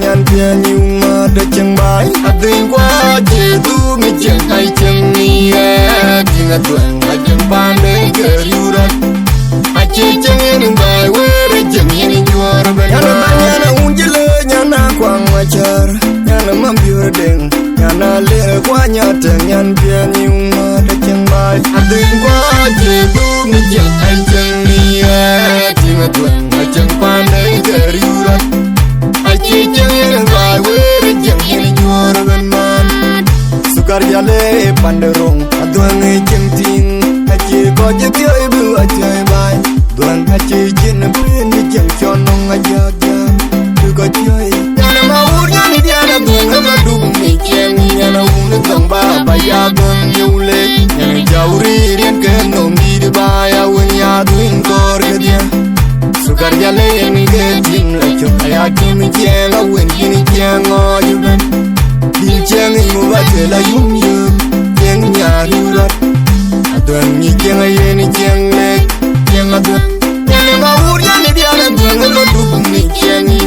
nhan pia nhung mà đã chẳng bái tình qua chỉ tu mi chẳng hay chẳng ni tình tuần mà chẳng ban đến cờ yu đất chỉ chẳng yên bài quê để chẳng yên chua rồi bên nhà na un chile nhà na quang mà chờ nhà na mam biu đeng nhà na lệ qua nhà chẳng nhan pia nhung mà đã chẳng bái tình qua chỉ tu mi chẳng hay chẳng ni tình tuần mà chẳng ban đến cờ yu đất chỉ chẳng yên bài quê để chẳng yên chua rồi bên Sukar Jalle panderong aduang ejeng ting aci ko jetioi bu acai bai duang aci jin pin jeng chonong aja jam tu ko joi yana maur yani diana duang ga dum ni jeng yana un tong ba ba ya gon yule yana jauri rien ke nom di ba ya un ya duin kor ke dia Sukar Jalle ni ke jing la chok aya kim jeng a wen kin jeng o yuben Din cheng imu bache la yum yum Cheng nhà ru rat Atuan ni cheng aye ni cheng lek Cheng atuan Cheng ma ur ya ni dia na tuan Lo duk ni cheng